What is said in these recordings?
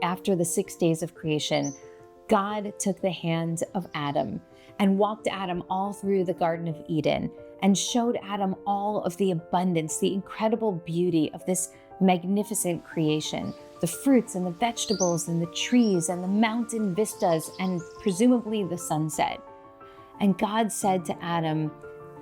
After the 6 days of creation, God took the hand of Adam and walked Adam all through the Garden of Eden and showed Adam all of the abundance, the incredible beauty of this magnificent creation, the fruits and the vegetables and the trees and the mountain vistas and presumably the sunset. And God said to Adam,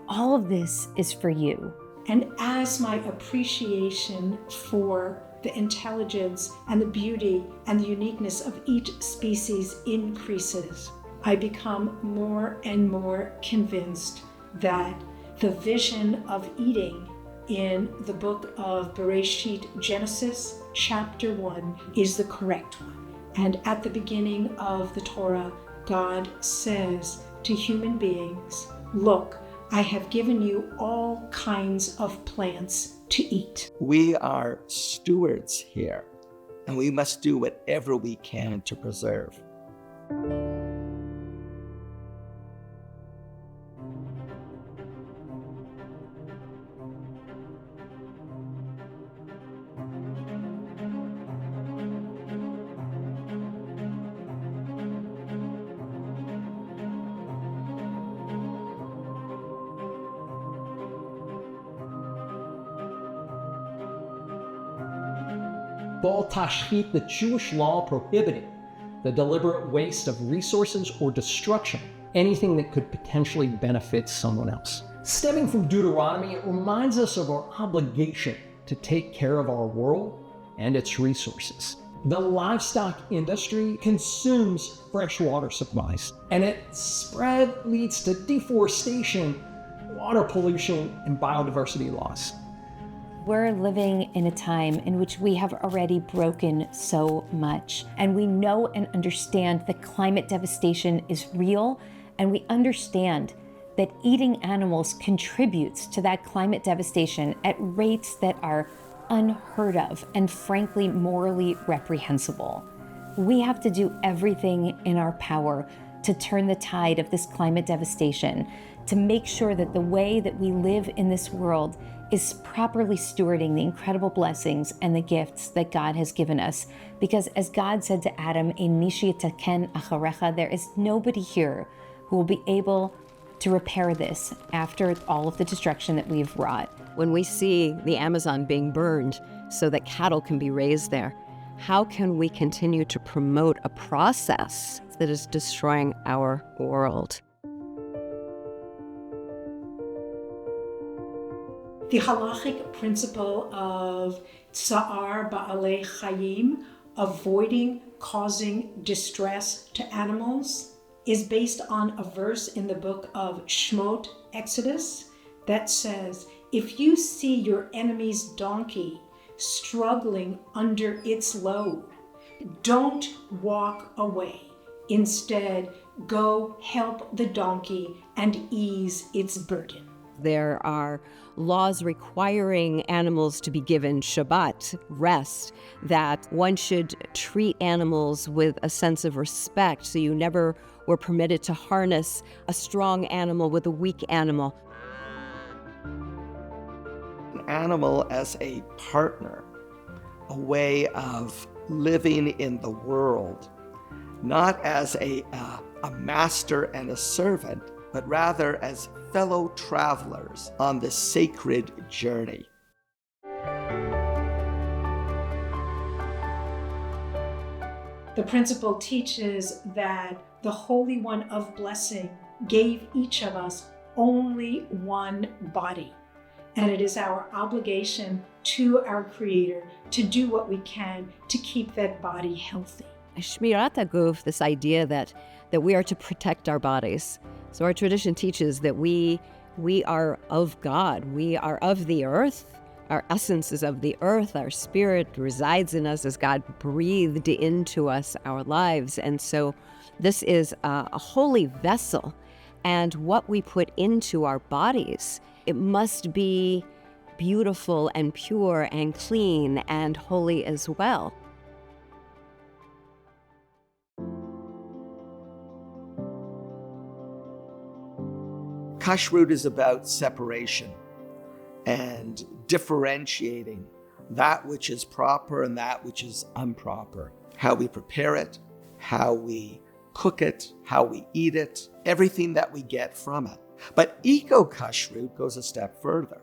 all of this is for you. And as my appreciation for the intelligence and the beauty and the uniqueness of each species increases, I become more and more convinced that the vision of eating in the book of Bereshit, Genesis, chapter 1, is the correct one. And at the beginning of the Torah, God says to human beings, look, I have given you all kinds of plants to eat. We are stewards here, and we must do whatever we can to preserve. Bal Tashchit, the Jewish law prohibited the deliberate waste of resources or destruction, anything that could potentially benefit someone else. Stemming from Deuteronomy, it reminds us of our obligation to take care of our world and its resources. The livestock industry consumes freshwater supplies, and its spread leads to deforestation, water pollution, and biodiversity loss. We're living in a time in which we have already broken so much, and we know and understand that climate devastation is real, and we understand that eating animals contributes to that climate devastation at rates that are unheard of and frankly morally reprehensible. We have to do everything in our power to turn the tide of this climate devastation, to make sure that the way that we live in this world is properly stewarding the incredible blessings and the gifts that God has given us. Because as God said to Adam, "Ein mishi yitaken acharecha," there is nobody here who will be able to repair this after all of the destruction that we've wrought. When we see the Amazon being burned so that cattle can be raised there, how can we continue to promote a process that is destroying our world? The halachic principle of Tza'ar Ba'alei Chayim, avoiding causing distress to animals, is based on a verse in the book of Shmot, Exodus, that says, if you see your enemy's donkey struggling under its load, don't walk away. Instead, go help the donkey and ease its burden. There are laws requiring animals to be given Shabbat, rest, that one should treat animals with a sense of respect, so you never were permitted to harness a strong animal with a weak animal. An animal as a partner, a way of living in the world, not as a master and a servant, but rather as fellow travelers on this sacred journey. The principle teaches that the Holy One of Blessing gave each of us only one body, and it is our obligation to our Creator to do what we can to keep that body healthy. Shmirat haGuf, this idea that we are to protect our bodies. So our tradition teaches that we are of God. We are of the earth. Our essence is of the earth. Our spirit resides in us as God breathed into us our lives. And so this is a holy vessel. And what we put into our bodies, it must be beautiful and pure and clean and holy as well. Kashrut is about separation and differentiating that which is proper and that which is improper, how we prepare it, how we cook it, how we eat it, everything that we get from it. But eco-kashrut goes a step further.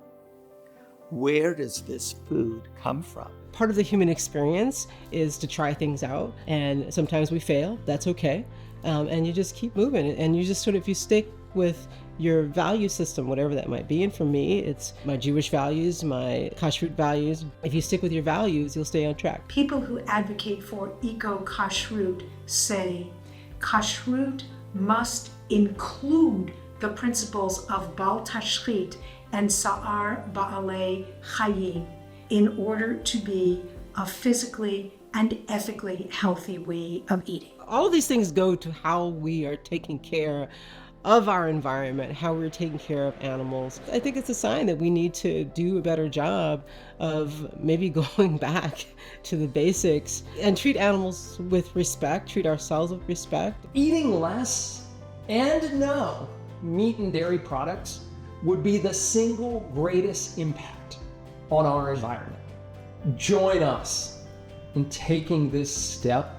Where does this food come from? Part of the human experience is to try things out, and sometimes we fail. That's okay. And you just keep moving, and you just if you stick with your value system, whatever that might be. And for me, it's my Jewish values, my Kashrut values. If you stick with your values, you'll stay on track. People who advocate for eco-kashrut say kashrut must include the principles of Bal Tashchit and Tza'ar Ba'alei Chayim in order to be a physically and ethically healthy way of eating. All of these things go to how we are taking care of our environment, how we're taking care of animals. I think it's a sign that we need to do a better job of maybe going back to the basics and treat animals with respect, treat ourselves with respect. Eating less and no meat and dairy products would be the single greatest impact on our environment. Join us in taking this step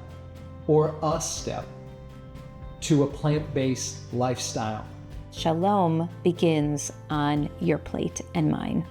or a step to a plant-based lifestyle. Shalom begins on your plate and mine.